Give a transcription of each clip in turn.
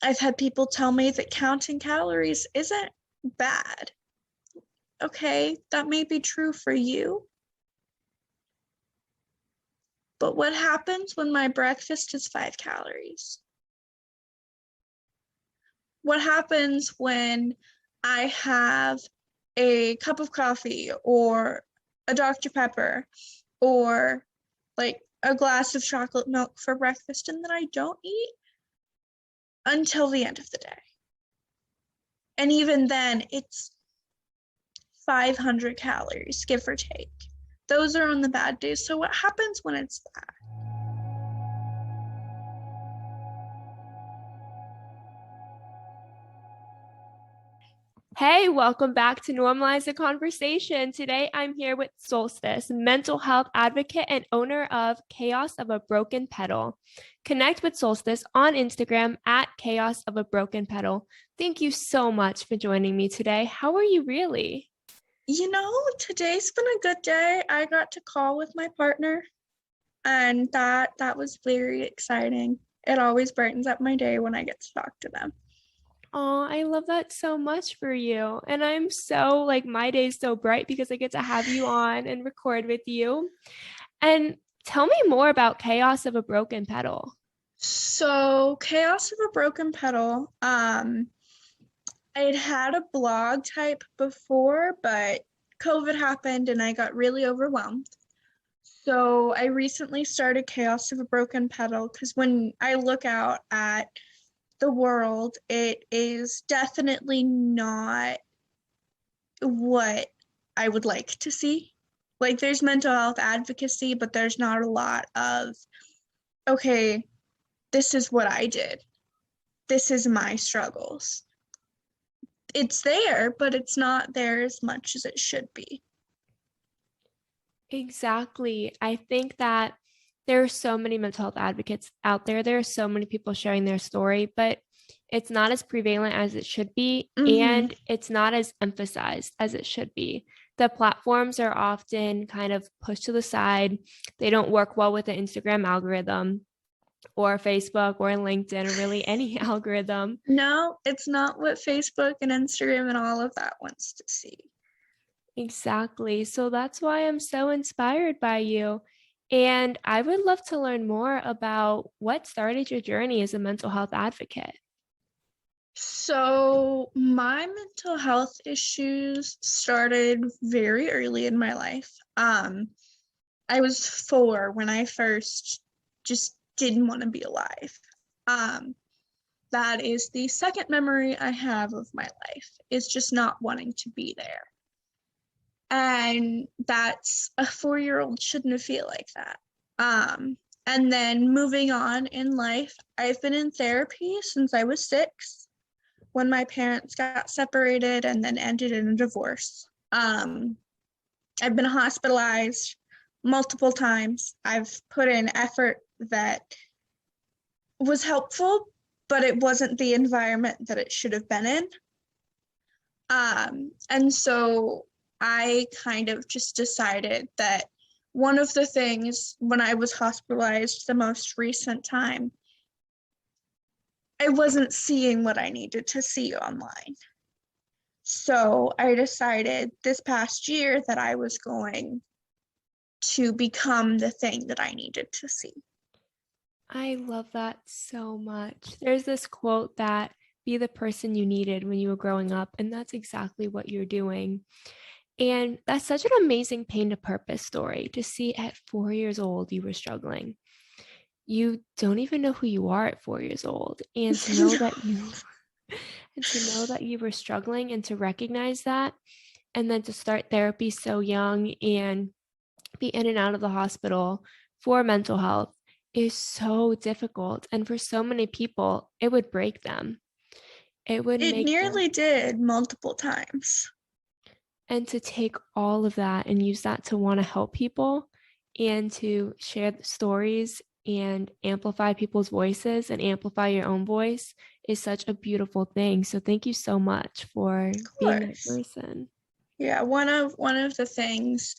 I've had people tell me that counting calories isn't bad. Okay, that may be true for you. But what happens when my breakfast is 5 calories? What happens when I have a cup of coffee or a Dr. Pepper or like a glass of chocolate milk for breakfast and then I don't eat until the end of the day? And even then, it's 500 calories, give or take. Those are on the bad days. So what happens when it's bad? Hey, welcome back to Normalize the Conversation. Today I'm here with Solstice, mental health advocate and owner of Chaos of a Broken Petal. Connect with Solstice on Instagram at Chaos of a Broken Petal. Thank you so much for joining me today. How are you really? Today's been a good day. I got to call with my partner, and that was very exciting. It always brightens up my day when I get to talk to them. Oh, I love that so much for you. And I'm so my day's so bright because I get to have you on and record with you. And tell me more about Chaos of a Broken Petal. So, Chaos of a Broken Petal, I'd had a blog type before, but COVID happened and I got really overwhelmed. So I recently started Chaos of a Broken Petal because when I look out at the world, it is definitely not what I would like to see. Like, there's mental health advocacy, but there's not a lot of, okay, this is what I did. This is my struggles. It's there, but it's not there as much as it should be. Exactly. I think that there are so many mental health advocates out there. There are so many people sharing their story, but it's not as prevalent as it should be, and it's not as emphasized as it should be. The platforms are often kind of pushed to the side. They don't work well with the Instagram algorithm or Facebook or LinkedIn or really any algorithm. No, it's not what Facebook and Instagram and all of that wants to see. Exactly. So that's why I'm so inspired by you. And I would love to learn more about what started your journey as a mental health advocate. So, my mental health issues started very early in my life. I was 4 when I first just didn't want to be alive. That is the second memory I have of my life, is just not wanting to be there. And that's a 4-year-old shouldn't feel like that. And then moving on in life, I've been in therapy since I was 6 when my parents got separated and then ended in a divorce. I've been hospitalized multiple times. I've put in effort that was helpful, but it wasn't the environment that it should have been in. And so I kind of just decided that one of the things when I was hospitalized the most recent time, I wasn't seeing what I needed to see online. So I decided this past year that I was going to become the thing that I needed to see. I love that so much. There's this quote that be the person you needed when you were growing up, and that's exactly what you're doing. And that's such an amazing pain to purpose story to see at 4 years old you were struggling. You don't even know who you are at 4 years old, and to know that you were struggling and to recognize that, and then to start therapy so young and be in and out of the hospital for mental health is so difficult. And for so many people, it would break them. It nearly did multiple times. And to take all of that and use that to want to help people and to share the stories and amplify people's voices and amplify your own voice is such a beautiful thing. So thank you so much for being that person. Yeah, one of the things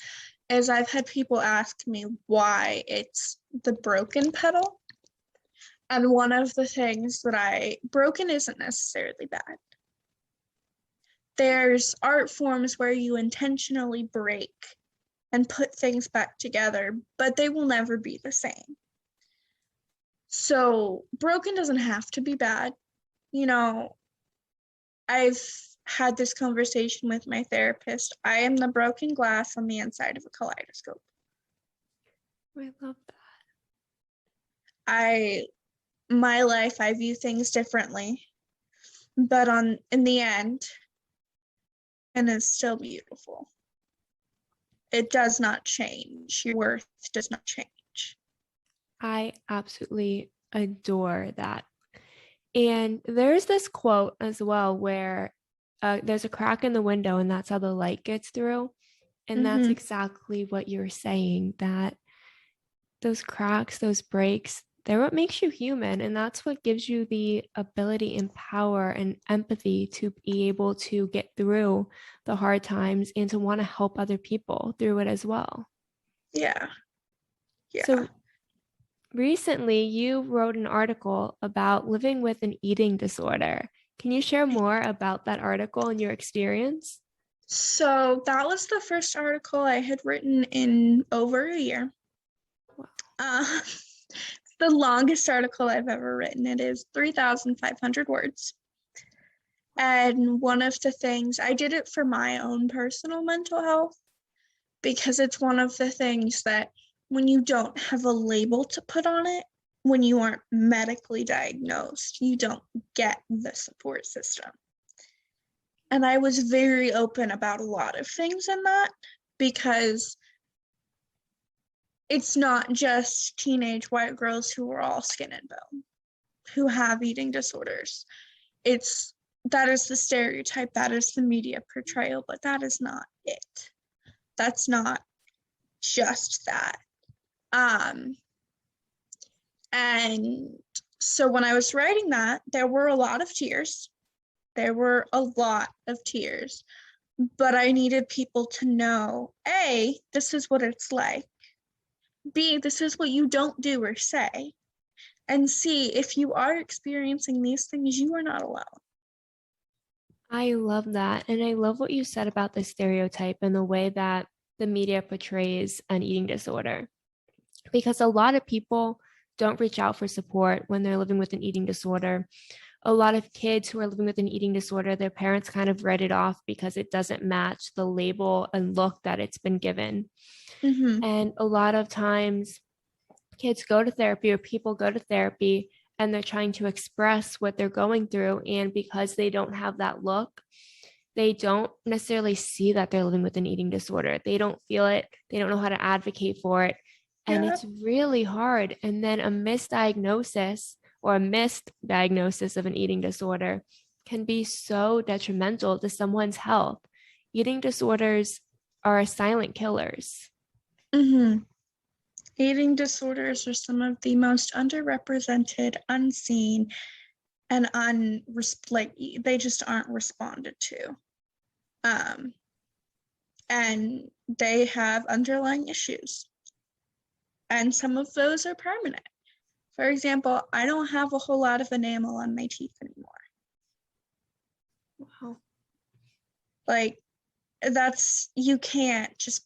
is I've had people ask me why it's the broken petal. And one of the things that broken isn't necessarily bad. There's art forms where you intentionally break and put things back together, but they will never be the same. So broken doesn't have to be bad. You know, I've had this conversation with my therapist. I am the broken glass on the inside of a kaleidoscope. I love that. My life, I view things differently, but in the end, and it's still beautiful. It does not change. Your worth does not change. I absolutely adore that. And there's this quote as well where there's a crack in the window and that's how the light gets through. And that's exactly what you're saying, that those cracks, those breaks, they're what makes you human. And that's what gives you the ability and power and empathy to be able to get through the hard times and to want to help other people through it as well. Yeah. So recently, you wrote an article about living with an eating disorder. Can you share more about that article and your experience? So that was the first article I had written in over a year. Wow. It's the longest article I've ever written. It is 3,500 words. And one of the things, I did it for my own personal mental health, because it's one of the things that when you don't have a label to put on it, when you aren't medically diagnosed, you don't get the support system. And I was very open about a lot of things in that, because it's not just teenage white girls who are all skin and bone, who have eating disorders. That is the stereotype, that is the media portrayal, but that is not it. That's not just that. And so when I was writing that, there were a lot of tears. There were a lot of tears, but I needed people to know, A, this is what it's like. B, this is what you don't do or say. And C, if you are experiencing these things, you are not alone. I love that. And I love what you said about the stereotype and the way that the media portrays an eating disorder. Because a lot of people don't reach out for support when they're living with an eating disorder. A lot of kids who are living with an eating disorder, their parents kind of write it off because it doesn't match the label and look that it's been given. And a lot of times kids go to therapy or people go to therapy and they're trying to express what they're going through. And because they don't have that look, they don't necessarily see that they're living with an eating disorder. They don't feel it. They don't know how to advocate for it. And it's really hard. And then a misdiagnosis or a missed diagnosis of an eating disorder can be so detrimental to someone's health. Eating disorders are silent killers. Eating disorders are some of the most underrepresented, unseen, and they just aren't responded to. And they have underlying issues. And some of those are permanent. For example, I don't have a whole lot of enamel on my teeth anymore. Wow. Like, you can't just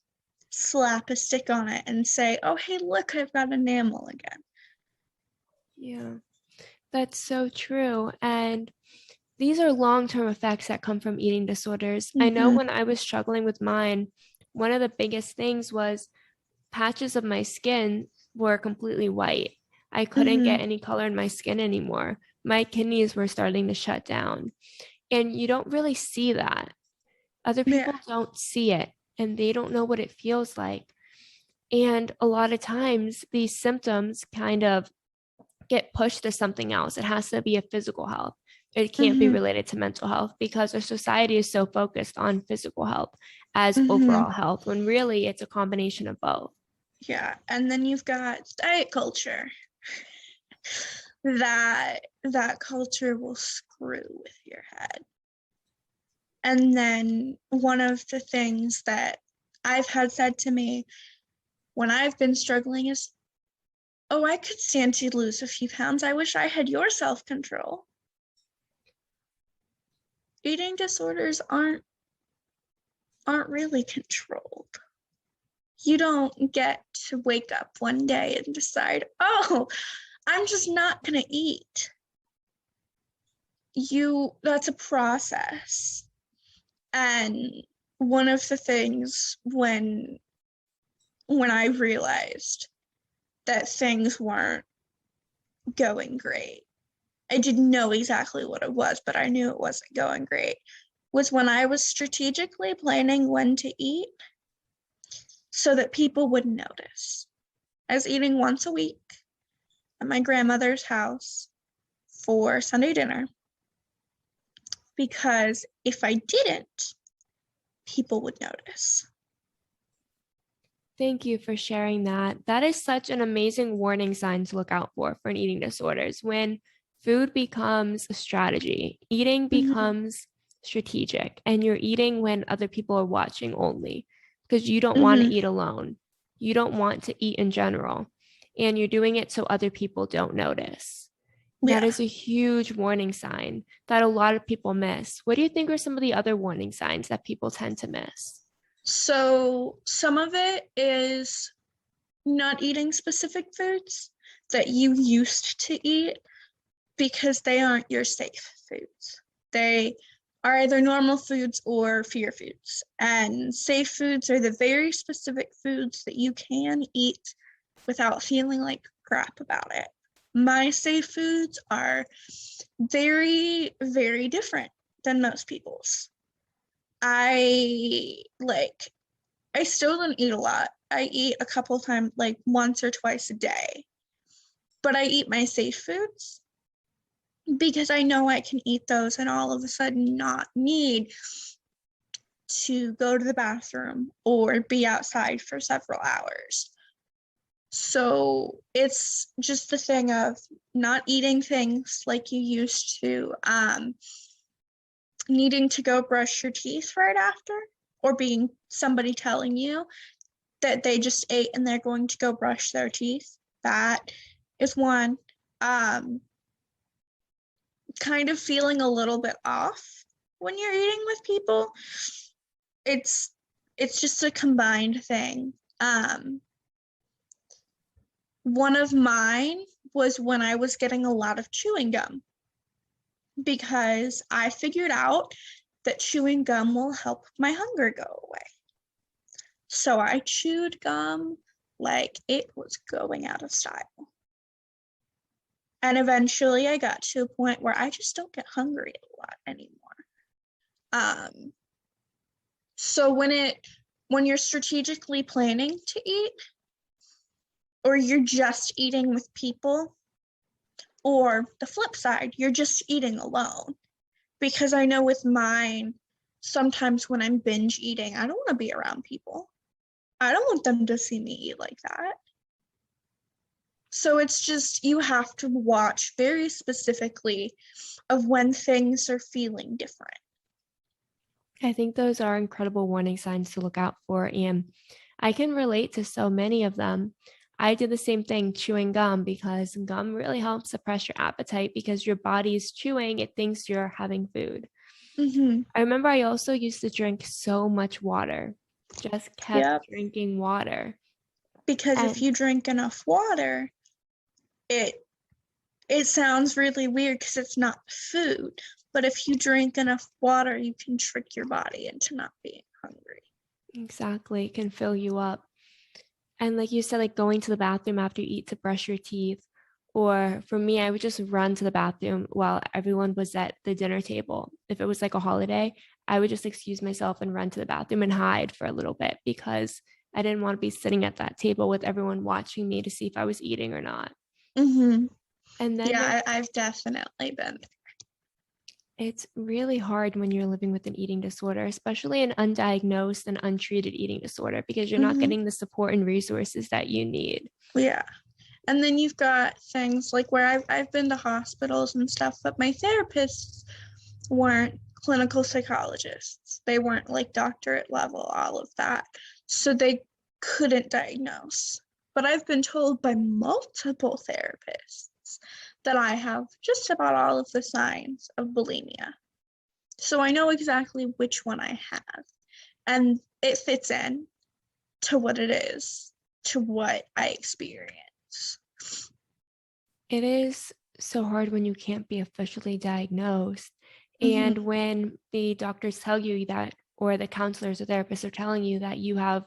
slap a stick on it and say, oh, hey, look, I've got enamel again. Yeah, that's so true. And these are long-term effects that come from eating disorders. I know when I was struggling with mine, one of the biggest things was patches of my skin were completely white. I couldn't get any color in my skin anymore. My kidneys were starting to shut down. And you don't really see that. Other people don't see it and they don't know what it feels like. And a lot of times these symptoms kind of get pushed to something else. It has to be a physical health. It can't be related to mental health because our society is so focused on physical health as overall health, when really it's a combination of both. Yeah, and then you've got diet culture. That culture will screw with your head. And then one of the things that I've had said to me when I've been struggling is, Oh, I could stand to lose a few pounds. I wish I had your self-control. Eating disorders aren't really controlled. You don't get to wake up one day and decide, oh, I'm just not going to eat. That's a process. And one of the things when I realized that things weren't going great, I didn't know exactly what it was, but I knew it wasn't going great, was when I was strategically planning when to eat so that people wouldn't notice. I was eating once a week at my grandmother's house for Sunday dinner because if I didn't, people would notice. Thank you for sharing that. That is such an amazing warning sign to look out for an eating disorders. When food becomes a strategy, eating becomes strategic, and you're eating when other people are watching only because you don't want to eat alone. You don't want to eat in general, and you're doing it so other people don't notice. That is a huge warning sign that a lot of people miss. What do you think are some of the other warning signs that people tend to miss? So some of it is not eating specific foods that you used to eat because they aren't your safe foods. They are either normal foods or fear foods. And safe foods are the very specific foods that you can eat without feeling like crap about it. My safe foods are very, very different than most people's. I still don't eat a lot. I eat a couple times, like once or twice a day. But I eat my safe foods because I know I can eat those and all of a sudden not need to go to the bathroom or be outside for several hours. So it's just the thing of not eating things like you used to, needing to go brush your teeth right after, or being somebody telling you that they just ate and they're going to go brush their teeth. That is one. Kind of feeling a little bit off when you're eating with people. It's just a combined thing. One of mine was when I was getting a lot of chewing gum because I figured out that chewing gum will help my hunger go away. So I chewed gum like it was going out of style. And eventually I got to a point where I just don't get hungry a lot anymore. So when you're strategically planning to eat, or you're just eating with people, or the flip side, you're just eating alone. Because I know with mine, sometimes when I'm binge eating, I don't want to be around people. I don't want them to see me eat like that. So it's just, you have to watch very specifically of when things are feeling different. I think those are incredible warning signs to look out for, and I can relate to so many of them. I did the same thing chewing gum because gum really helps suppress your appetite because your body is chewing, it thinks you're having food. I remember I also used to drink so much water, just kept drinking water. Because if you drink enough water, it sounds really weird because it's not food, but if you drink enough water, you can trick your body into not being hungry. Exactly, it can fill you up. And like you said, like going to the bathroom after you eat to brush your teeth. Or for me, I would just run to the bathroom while everyone was at the dinner table. If it was like a holiday, I would just excuse myself and run to the bathroom and hide for a little bit because I didn't want to be sitting at that table with everyone watching me to see if I was eating or not. And then I've definitely been there. It's really hard when you're living with an eating disorder, especially an undiagnosed and untreated eating disorder, because you're not getting the support and resources that you need. Yeah. And then you've got things like where I've been to hospitals and stuff, but my therapists weren't clinical psychologists. They weren't like doctorate level, all of that. So they couldn't diagnose. but I've been told by multiple therapists that I have just about all of the signs of bulimia. So I know exactly which one I have, and it fits in to what it is, to what I experience. It is so hard when you can't be officially diagnosed. And when the doctors tell you that, or the counselors or therapists are telling you that you have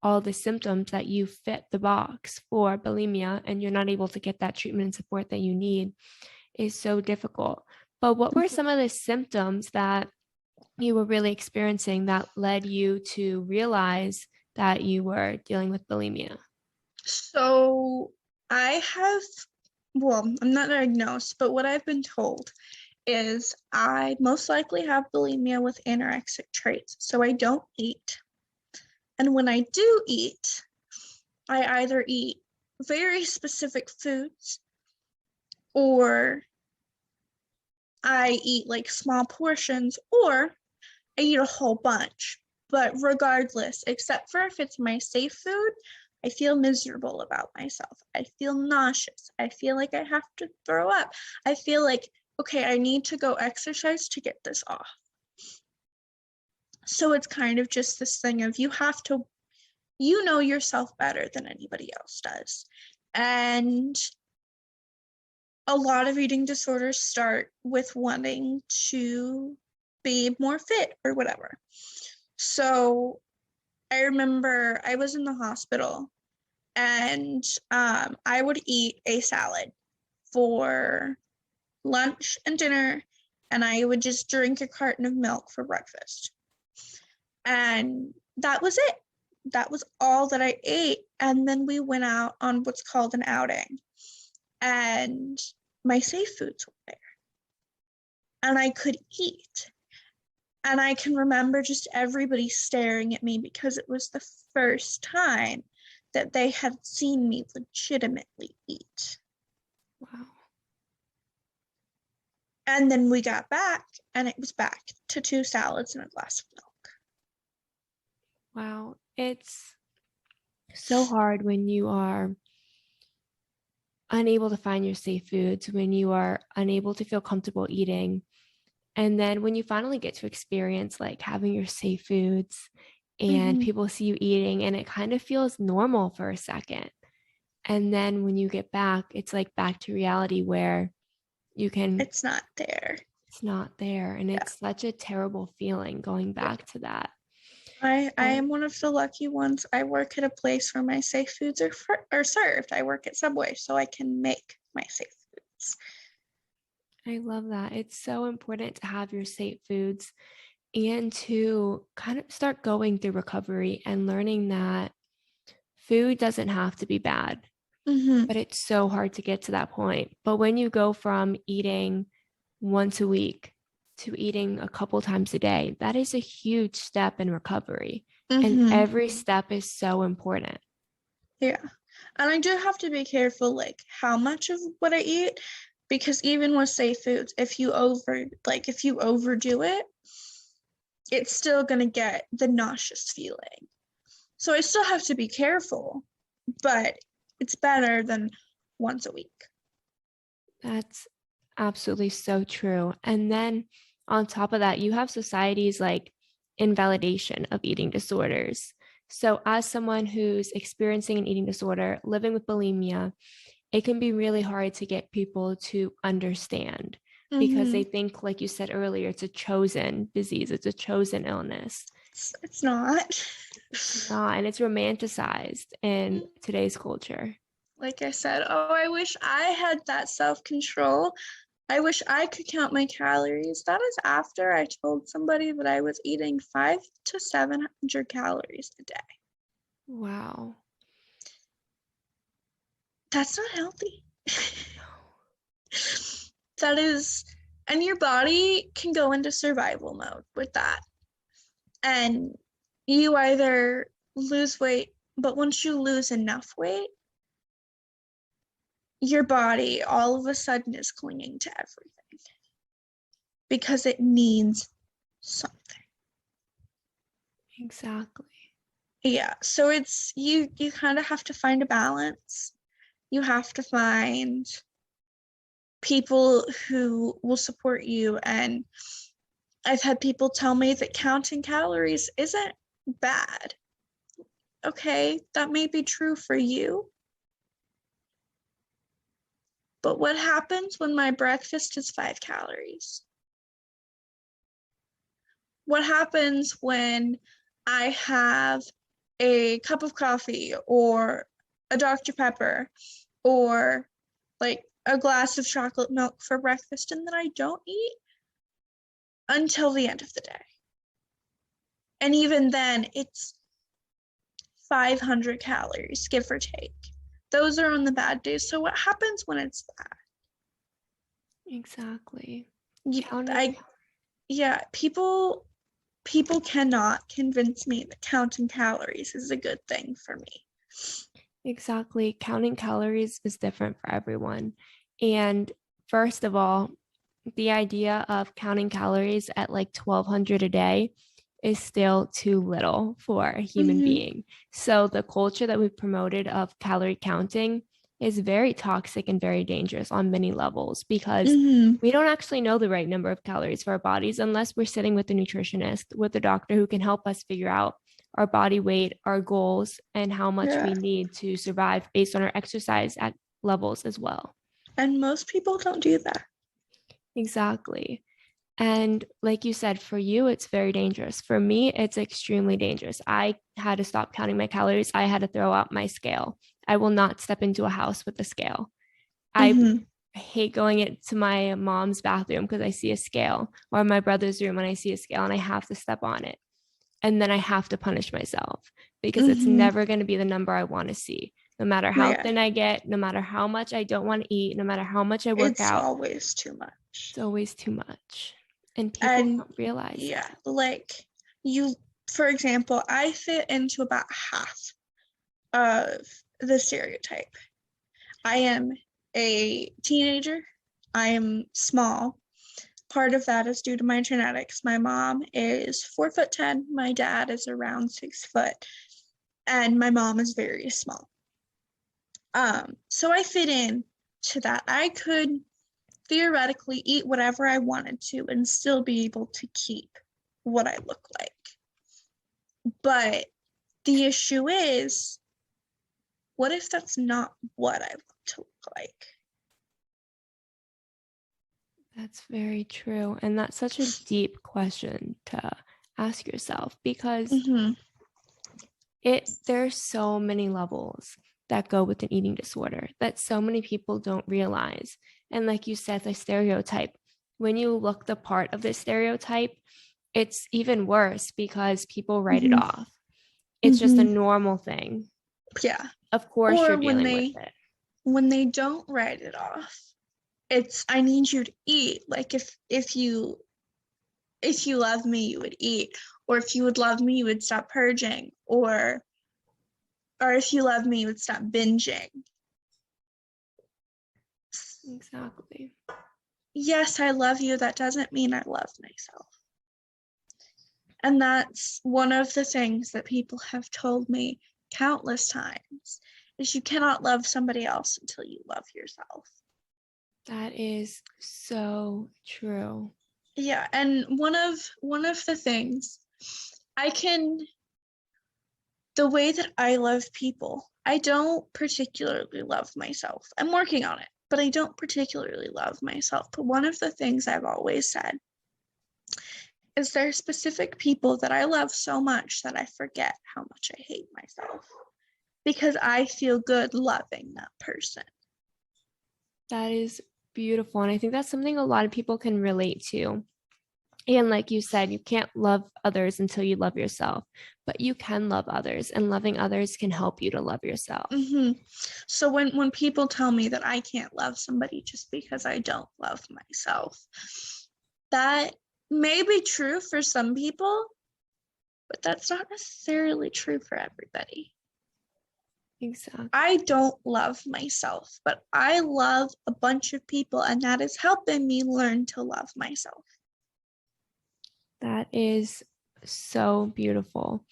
all the symptoms that you fit the box for bulimia and you're not able to get that treatment and support that you need, is so difficult. But what were some of the symptoms that you were really experiencing that led you to realize that you were dealing with bulimia? So I have, well, I'm not diagnosed, but what I've been told is I most likely have bulimia with anorexic traits. So I don't eat. And when I do eat, I either eat very specific foods or I eat like small portions or I eat a whole bunch. But regardless, except for if it's my safe food, I feel miserable about myself. I feel nauseous. I feel like I have to throw up. I feel like, okay, I need to go exercise to get this off. So it's kind of just this thing of you have to, you know yourself better than anybody else does. And a lot of eating disorders start with wanting to be more fit or whatever. So I remember I was in the hospital and I would eat a salad for lunch and dinner, and I would just drink a carton of milk for breakfast. And that was it. That was all that I ate. And then we went out on what's called an outing, and my safe foods were there, and I could eat. And I can remember just everybody staring at me because it was the first time that they had seen me legitimately eat. Wow. And then we got back, and it was back to 2 salads and a glass of milk. Wow. It's so hard when you are unable to find your safe foods, when you are unable to feel comfortable eating. And then when you finally get to experience like having your safe foods and people see you eating and it kind of feels normal for a second. And then when you get back, it's like back to reality where you can, It's not there. it's not there. And it's such a terrible feeling going back to that. I am one of the lucky ones. I work at a place where my safe foods are served. I work at Subway, so I can make my safe foods. I love that. It's so important to have your safe foods and to kind of start going through recovery and learning that food doesn't have to be bad, but it's so hard to get to that point. But when you go from eating once a week to eating a couple times a day, that is a huge step in recovery. And every step is so important. Yeah. And I do have to be careful, like how much of what I eat, because even with safe foods, if you overdo it, it's still gonna get the nauseous feeling. So I still have to be careful, but it's better than once a week. That's absolutely so true. And then on top of that, you have societies like invalidation of eating disorders. So, as someone who's experiencing an eating disorder, living with bulimia, it can be really hard to get people to understand because they think, like you said earlier, it's a chosen disease, it's a chosen illness. It's not. It's not, and it's romanticized in today's culture. Like I said, oh, I wish I had that self-control. I wish I could count my calories. That is after I told somebody that I was eating 500 to 700 calories a day. Wow. That's not healthy. That is, and your body can go into survival mode with that. And you either lose weight, but once you lose enough weight, your body all of a sudden is clinging to everything because it needs something. Exactly. Yeah, so it's you kind of have to find a balance. You have to find people who will support you. And I've had people tell me that counting calories isn't bad. Okay, that may be true for you. But what happens when my breakfast is 5 calories? What happens when I have a cup of coffee or a Dr. Pepper or like a glass of chocolate milk for breakfast and then I don't eat until the end of the day? And even then, it's 500 calories, give or take. Those are on the bad days. So what happens when it's that? Exactly. People cannot convince me that counting calories is a good thing for me. Exactly. Counting calories is different for everyone. And first of all, the idea of counting calories at like 1,200 a day is still too little for a human being. So the culture that we've promoted of calorie counting is very toxic and very dangerous on many levels, because we don't actually know the right number of calories for our bodies unless we're sitting with a nutritionist, with a doctor who can help us figure out our body weight, our goals, and how much we need to survive based on our exercise levels as well. And most people don't do that. Exactly. And like you said, for you, it's very dangerous. For me, it's extremely dangerous. I had to stop counting my calories. I had to throw out my scale. I will not step into a house with a scale. I hate going into my mom's bathroom because I see a scale, or my brother's room when I see a scale and I have to step on it. And then I have to punish myself because it's never going to be the number I want to see. No matter how thin I get, no matter how much I don't want to eat, no matter how much I work out. It's always too much. It's always too much. And people don't realize that. Like for example, I fit into about half of the stereotype. I am a teenager. I am small. Part of that is due to my genetics. My mom is 4'10". My dad is around 6', and my mom is very small. So I fit in to that. I could theoretically eat whatever I wanted to and still be able to keep what I look like. But the issue is, what if that's not what I want to look like? That's very true. And that's such a deep question to ask yourself, because there's so many levels that go with an eating disorder that so many people don't realize. And like you said, the stereotype, when you look the part of the stereotype, it's even worse because people write it off. It's just a normal thing. Yeah. Of course, you're dealing with it. When they don't write it off, it's, I need you to eat. Like if you love me, you would eat. Or if you would love me, you would stop purging. Or if you love me, you would stop binging. Exactly. Yes, I love you. That doesn't mean I love myself. And that's one of the things that people have told me countless times, is you cannot love somebody else until you love yourself. That is so true. Yeah, and one of the things the way that I love people, I don't particularly love myself. I'm working on it, but I don't particularly love myself. But one of the things I've always said is there are specific people that I love so much that I forget how much I hate myself, because I feel good loving that person. That is beautiful. And I think that's something a lot of people can relate to. And like you said, you can't love others until you love yourself, but you can love others, and loving others can help you to love yourself. So when people tell me that I can't love somebody just because I don't love myself, that may be true for some people, but that's not necessarily true for everybody. Exactly. I don't love myself, but I love a bunch of people, and that is helping me learn to love myself. That is so beautiful.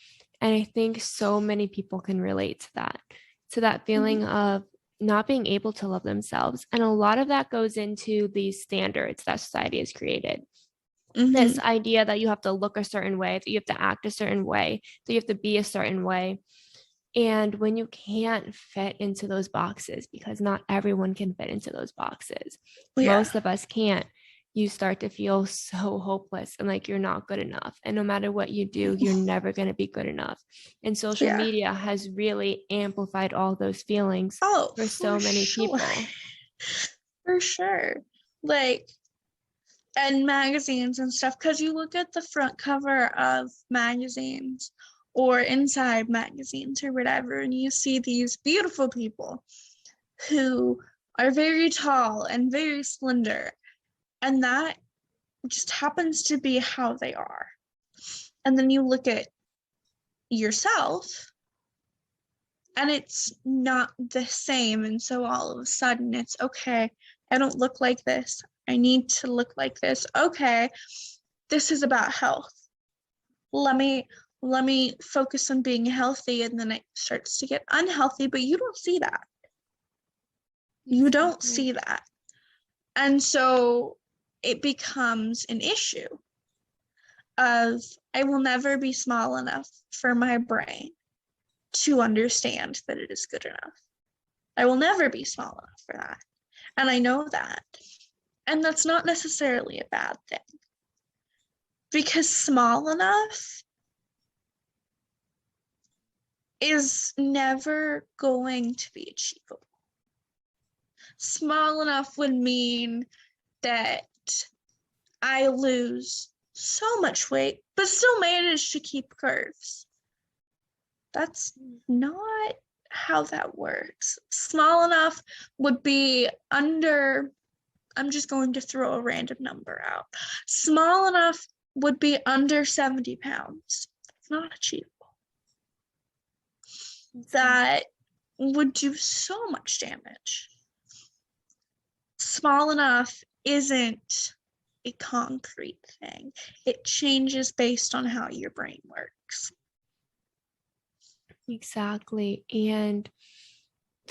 And I think so many people can relate to that feeling of not being able to love themselves. And a lot of that goes into these standards that society has created. This idea that you have to look a certain way, that you have to act a certain way, that you have to be a certain way. And when you can't fit into those boxes, because not everyone can fit into those boxes, most of us can't, you start to feel so hopeless and like you're not good enough. And no matter what you do, you're never going to be good enough. And social media has really amplified all those feelings for so many people. For sure. Like, and magazines and stuff, because you look at the front cover of magazines or inside magazines or whatever, and you see these beautiful people who are very tall and very slender, and that just happens to be how they are. And then you look at yourself and it's not the same, and so all of a sudden it's okay, I don't look like this, I need to look like this. Okay, this is about health. Let me focus on being healthy, and then it starts to get unhealthy, but you don't see that. You don't see that. And so it becomes an issue of, I will never be small enough for my brain to understand that it is good enough. I will never be small enough for that. And I know that. And that's not necessarily a bad thing. Because small enough is never going to be achievable. Small enough would mean that I lose so much weight, but still manage to keep curves. That's not how that works. Small enough would be under, I'm just going to throw a random number out. Small enough would be under 70 pounds. It's not achievable. That would do so much damage. Small enough isn't a concrete thing. It changes based on how your brain works. Exactly. And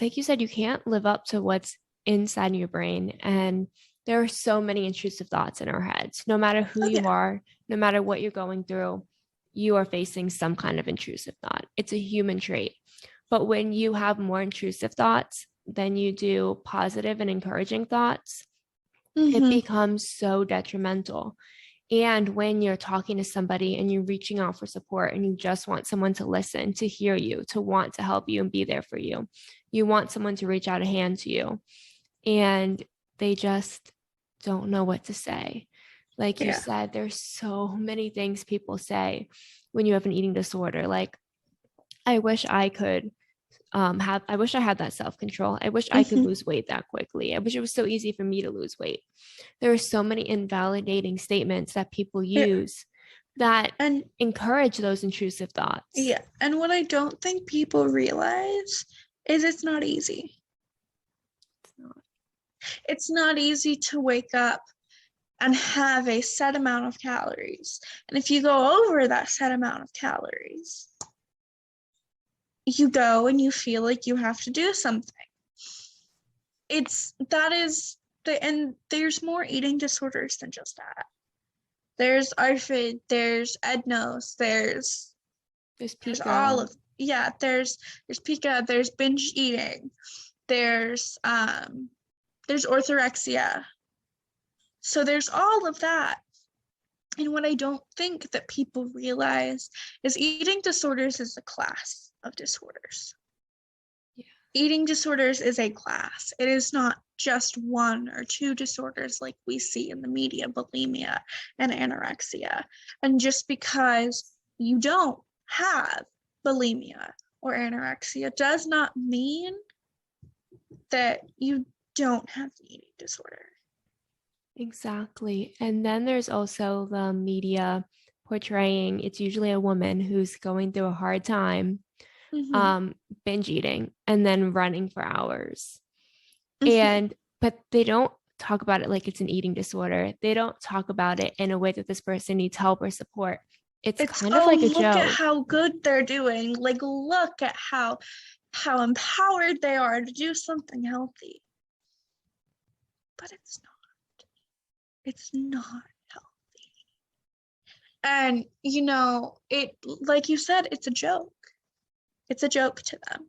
like you said, you can't live up to what's inside your brain. And there are so many intrusive thoughts in our heads. No matter who you are, no matter what you're going through, you are facing some kind of intrusive thought. It's a human trait. But when you have more intrusive thoughts than you do positive and encouraging thoughts, it becomes so detrimental. And when you're talking to somebody and you're reaching out for support and you just want someone to listen, to hear you, to want to help you and be there for you, you want someone to reach out a hand to you, and they just don't know what to say. Like you said, there's so many things people say when you have an eating disorder. Like, I wish I could I wish I had that self-control. I wish I could lose weight that quickly. I wish it was so easy for me to lose weight. There are so many invalidating statements that people use that encourage those intrusive thoughts. Yeah. And what I don't think people realize is it's not easy. It's not easy to wake up and have a set amount of calories. And if you go over that set amount of calories, you go and you feel like you have to do something. And there's more eating disorders than just that. There's ARFID, there's Ednos, there's all of, there's pica, there's binge eating, there's orthorexia. So there's all of that. And what I don't think that people realize is eating disorders is a class of disorders. Eating disorders is a class. It is not just one or two disorders like we see in the media, bulimia and anorexia. And just because you don't have bulimia or anorexia does not mean that you don't have the eating disorder. Exactly. And then there's also the media portraying, it's usually a woman who's going through a hard time, binge eating and then running for hours. But they don't talk about it like it's an eating disorder. They don't talk about it in a way that this person needs help or support. it's It's, kind of oh, like a look at joke. how good they're doing. Like, look at how empowered they are to do something healthy. But it's not. It's not healthy. And, it, like you said, it's a joke. It's a joke to them.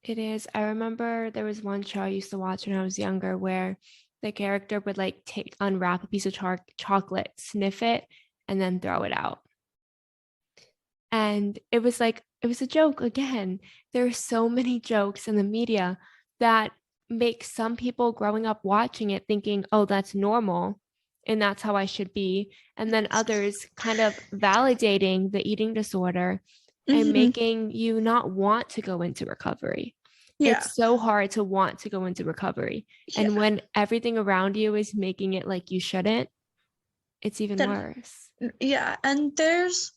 It is. I remember there was one show I used to watch when I was younger where the character would like unwrap a piece of chocolate, sniff it, and then throw it out. And it was a joke again. There are so many jokes in the media that make some people growing up watching it thinking, oh, that's normal and that's how I should be. And then others kind of validating the eating disorder and making you not want to go into recovery. Yeah. It's so hard to want to go into recovery. Yeah. And when everything around you is making it like you shouldn't, it's even worse. Yeah. And there's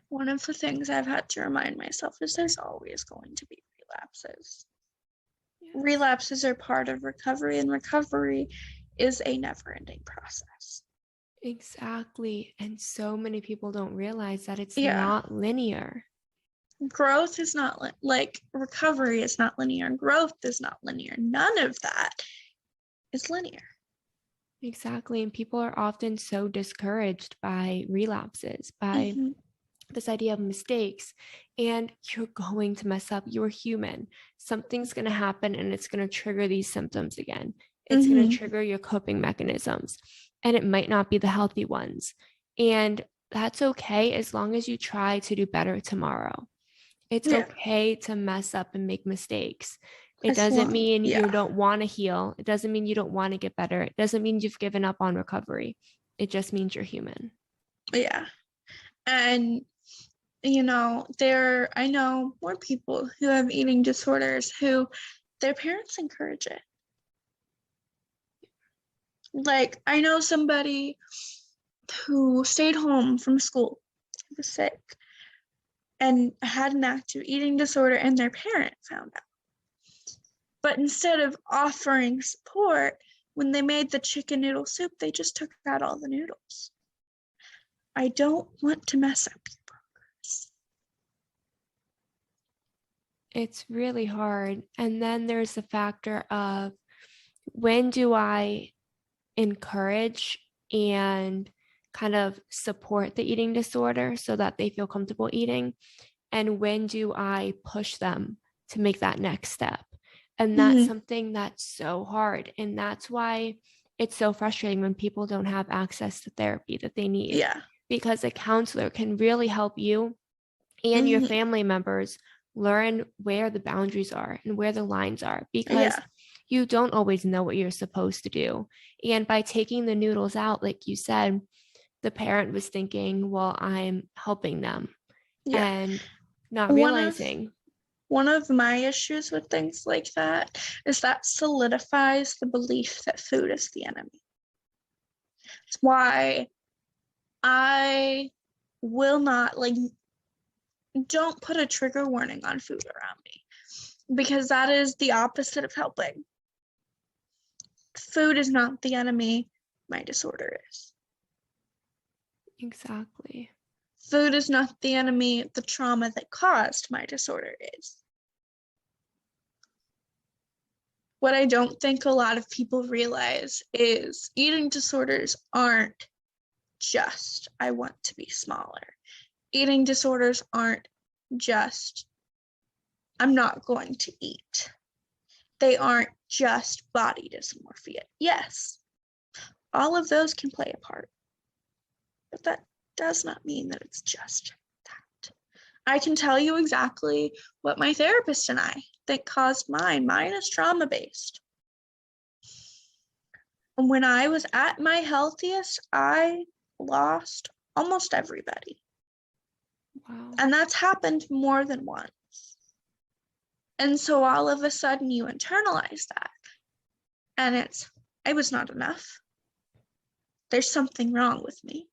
one of the things I've had to remind myself is there's always going to be relapses. Yes. Relapses are part of recovery, and recovery is a never-ending process. Exactly. And so many people don't realize that it's not linear. Growth is not like recovery is not linear. Growth is not linear. None of that is linear. Exactly. And people are often so discouraged by relapses, by this idea of mistakes. And you're going to mess up. You're human. Something's going to happen and it's going to trigger these symptoms again. It's going to trigger your coping mechanisms. And it might not be the healthy ones. And that's okay as long as you try to do better tomorrow. It's okay to mess up and make mistakes. It doesn't mean you don't want to heal. It doesn't mean you don't want to get better. It doesn't mean you've given up on recovery. It just means you're human. Yeah. And, I know more people who have eating disorders who their parents encourage it. Like, I know somebody who stayed home from school, who was sick, and had an active eating disorder, and their parent found out. But instead of offering support, when they made the chicken noodle soup, they just took out all the noodles. I don't want to mess up your progress. It's really hard. And then there's the factor of when do I encourage and kind of support the eating disorder so that they feel comfortable eating? And when do I push them to make that next step? And that's something that's so hard. And that's why it's so frustrating when people don't have access to therapy that they need. Yeah. Because a counselor can really help you and your family members learn where the boundaries are and where the lines are, because you don't always know what you're supposed to do. And by taking the noodles out, like you said, the parent was thinking, well, I'm helping them and not realizing. One of my issues with things like that is that solidifies the belief that food is the enemy. It's why I will not, don't put a trigger warning on food around me, because that is the opposite of helping. Food is not the enemy, my disorder is. Exactly. Food is not the enemy, the trauma that caused my disorder is. What I don't think a lot of people realize is eating disorders aren't just, I want to be smaller. Eating disorders aren't just, I'm not going to eat. They aren't just body dysmorphia. Yes, all of those can play a part, but that does not mean that it's just that. I can tell you exactly what my therapist and I think caused mine. Mine is trauma-based. And when I was at my healthiest, I lost almost everybody. Wow. And that's happened more than once. And so all of a sudden you internalize that. And it's, I was not enough. There's something wrong with me.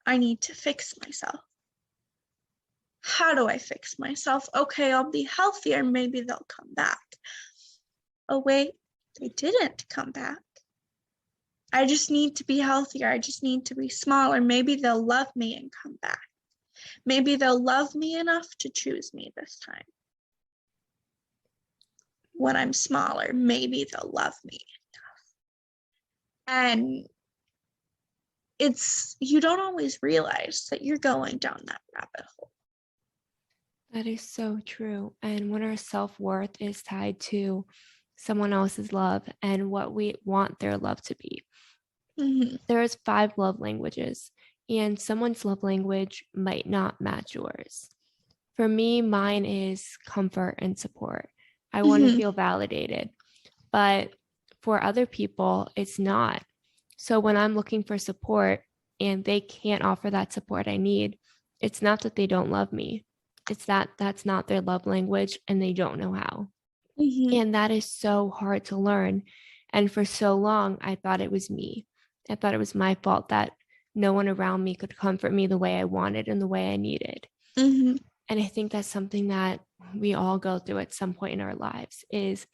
I need to fix myself. How do I fix myself? Okay, I'll be healthier. Maybe they'll come back. Oh, wait, they didn't come back. I just need to be healthier. I just need to be smaller. Maybe they'll love me and come back. Maybe they'll love me enough to choose me this time. When I'm smaller, maybe they'll love me enough. And you don't always realize that you're going down that rabbit hole. That is so true. And when our self-worth is tied to someone else's love and what we want their love to be, there's 5 love languages, and someone's love language might not match yours. For me, mine is comfort and support. I want to feel validated, but for other people, it's not. So when I'm looking for support and they can't offer that support I need, it's not that they don't love me. It's that that's not their love language and they don't know how. And that is so hard to learn. And for so long, I thought it was me. I thought it was my fault that no one around me could comfort me the way I wanted and the way I needed. And I think that's something that we all go through at some point in our lives, is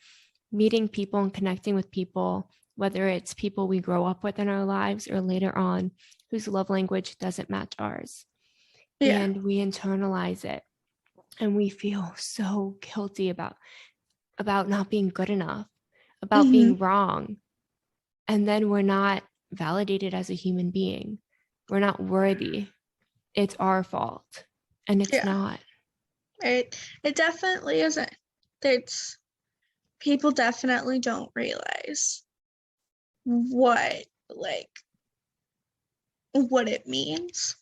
meeting people and connecting with people, whether it's people we grow up with in our lives or later on, whose love language doesn't match ours. Yeah. And we internalize it and we feel so guilty about not being good enough, about being wrong. And then we're not validated as a human being. We're not worthy. It's our fault. And it's not. It definitely isn't. People definitely don't realize what it means.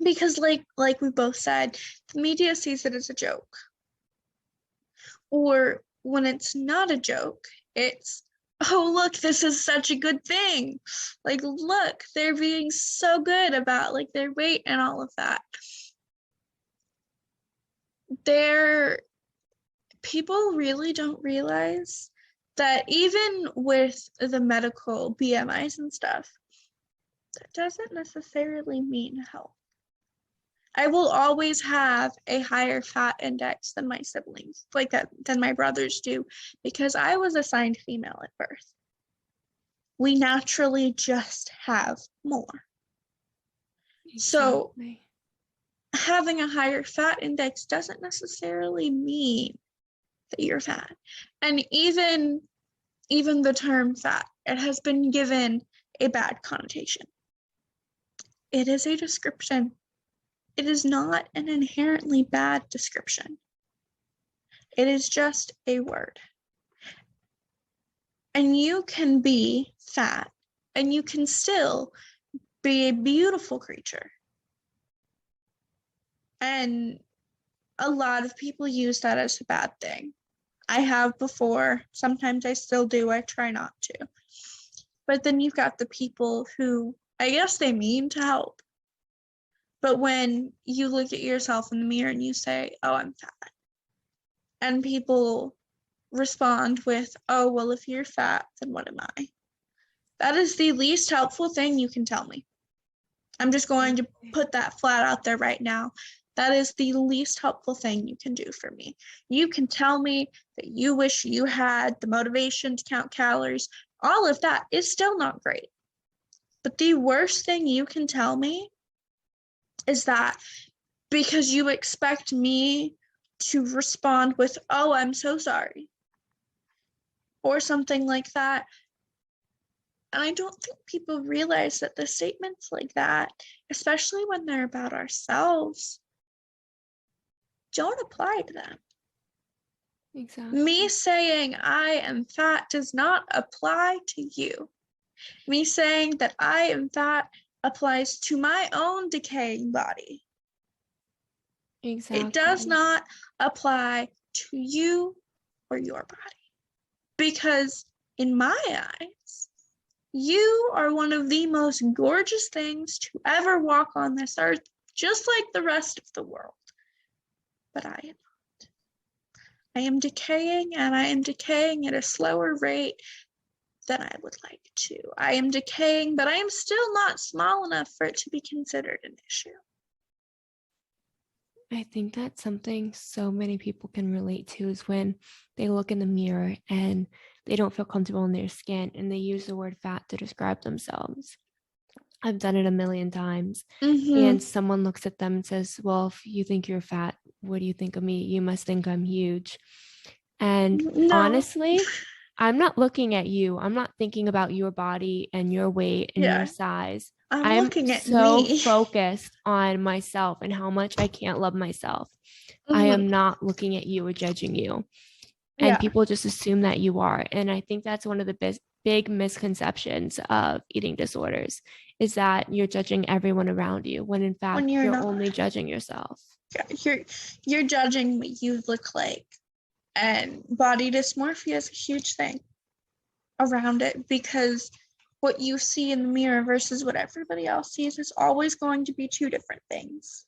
Because like we both said, the media sees it as a joke. Or when it's not a joke, it's, oh, look, this is such a good thing. Like, look, they're being so good about like their weight and all of that. People really don't realize that even with the medical BMIs and stuff, that doesn't necessarily mean health. I will always have a higher fat index than my siblings, than my brothers do, because I was assigned female at birth. We naturally just have more. Exactly. So having a higher fat index doesn't necessarily mean that you're fat. And even the term fat, it has been given a bad connotation. It is a description. It is not an inherently bad description. It is just a word. And you can be fat and you can still be a beautiful creature. And a lot of people use that as a bad thing. I have before. Sometimes I still do. I try not to. But then you've got the people who, I guess they mean to help. But when you look at yourself in the mirror and you say, oh, I'm fat, and people respond with, oh, well, if you're fat, then what am I? That is the least helpful thing you can tell me. I'm just going to put that flat out there right now. That is the least helpful thing you can do for me. You can tell me that you wish you had the motivation to count calories. All of that is still not great. But the worst thing you can tell me is that because you expect me to respond with, oh, I'm so sorry, or something like that. And I don't think people realize that the statements like that, especially when they're about ourselves, don't apply to them. Exactly. Me saying I am fat does not apply to you. Me saying that I am fat applies to my own decaying body. Exactly. It does not apply to you or your body. Because in my eyes, you are one of the most gorgeous things to ever walk on this earth, just like the rest of the world. But I am not. I am decaying, and I am decaying at a slower rate than I would like to. I am decaying, but I am still not small enough for it to be considered an issue. I think that's something so many people can relate to, is when they look in the mirror and they don't feel comfortable in their skin and they use the word fat to describe themselves. I've done it a million times. Mm-hmm. And someone looks at them and says, well, if you think you're fat, what do you think of me? You must think I'm huge. And No. honestly, I'm not looking at you. I'm not thinking about your body and your weight and your Yeah. size. I'm I'm looking at so me. focused on myself and how much I can't love myself. I Mm-hmm. am not looking at you or judging you. And Yeah. people just assume that you are. And I think that's one of the big misconceptions of eating disorders, is that you're judging everyone around you when in When fact you're you're not. only judging yourself. Yeah, you're judging what you look like. And body dysmorphia is a huge thing around it, because what you see in the mirror versus what everybody else sees is always going to be two different things.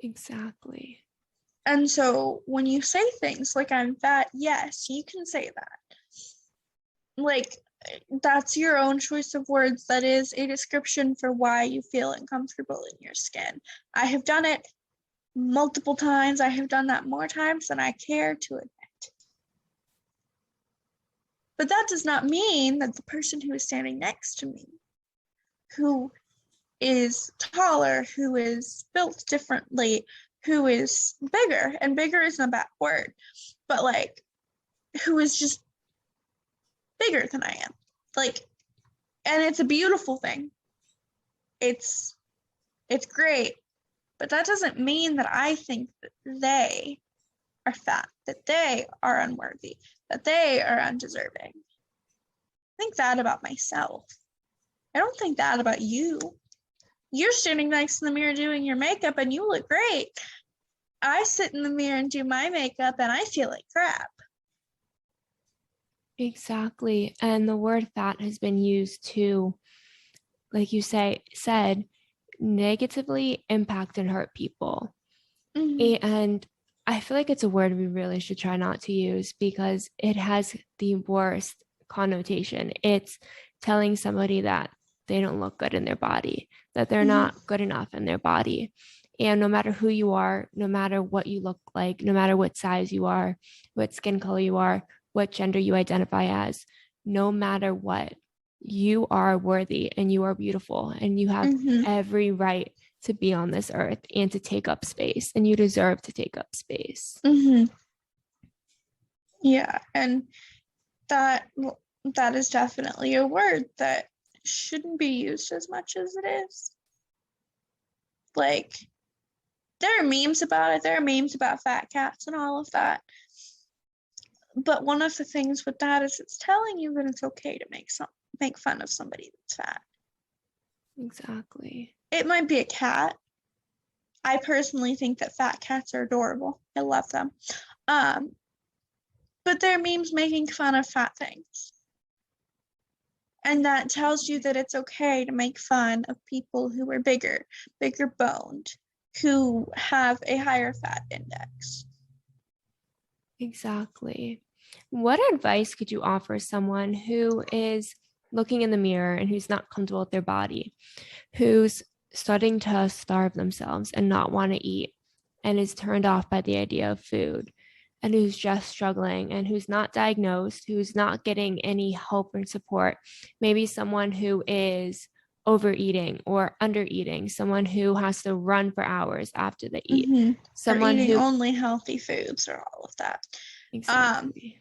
Exactly. And so when you say things like I'm fat, yes, you can say that. Like, that's your own choice of words. That is a description for why you feel uncomfortable in your skin. I have done it multiple times. I have done that more times than I care to admit. But that does not mean that the person who is standing next to me, who is taller, who is built differently, who is bigger, and bigger isn't a bad word, but like, who is just bigger than I am. Like, and it's a beautiful thing. It's great, but that doesn't mean that I think that they are fat, that they are unworthy, that they are undeserving. I think that about myself. I don't think that about you. You're standing next to the mirror doing your makeup and you look great. I sit in the mirror and do my makeup and I feel like crap. Exactly. And the word fat has been used to, like you said, negatively impact and hurt people. Mm-hmm. And I feel like it's a word we really should try not to use because it has the worst connotation. It's telling somebody that they don't look good in their body, that they're Mm-hmm. not good enough in their body. And no matter who you are, no matter what you look like, no matter what size you are, what skin color you are, what gender you identify as, no matter what, you are worthy and you are beautiful and you have Mm-hmm. every right to be on this earth and to take up space, and you deserve to take up space. Mm-hmm. Yeah, and that that is definitely a word that shouldn't be used as much as it is. Like, there are memes about it. There are memes about fat cats and all of that. But one of the things with that is it's telling you that it's okay to make fun of somebody that's fat. Exactly. It might be a cat. I personally think that fat cats are adorable. I love them. Um, but there are memes making fun of fat things. And that tells you that it's okay to make fun of people who are bigger boned, who have a higher fat index. Exactly. What advice could you offer someone who is looking in the mirror and who's not comfortable with their body, who's starting to starve themselves and not want to eat, and is turned off by the idea of food, and who's just struggling and who's not diagnosed, who's not getting any help or support? Maybe someone who is overeating or undereating, someone who has to run for hours after they eat, Mm-hmm. Or someone eating who only healthy foods or all of that. exactly.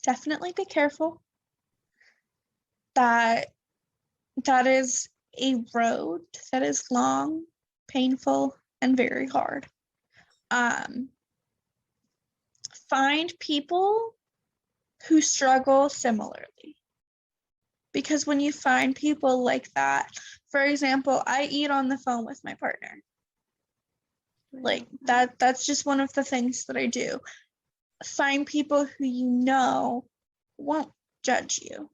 Definitely be careful. That that is a road that is long, painful, and very hard. Um, find people who struggle similarly. Because when you find people like that, for example, I eat on the phone with my partner. Like, that's just one of the things that I do. Find people who you know won't judge you.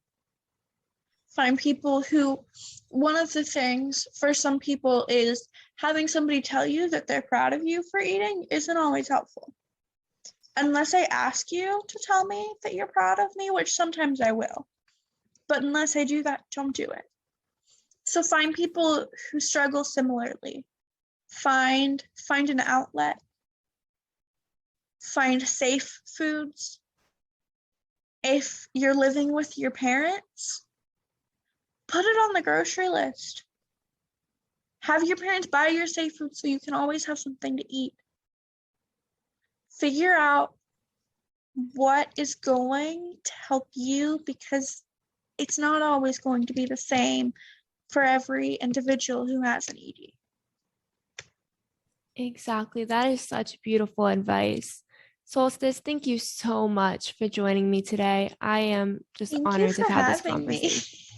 Find people who, one of the things for some people is having somebody tell you that they're proud of you for eating isn't always helpful. Unless I ask you to tell me that you're proud of me, which sometimes I will. But unless I do that, don't do it. So find people who struggle similarly. Find an outlet. Find safe foods. If you're living with your parents, put it on the grocery list. Have your parents buy your safe food so you can always have something to eat. Figure out what is going to help you, because it's not always going to be the same for every individual who has an ED. Exactly. That is such beautiful advice. Solstice, thank you so much for joining me today. I am just Thank you honored to for have had this having me. conversation.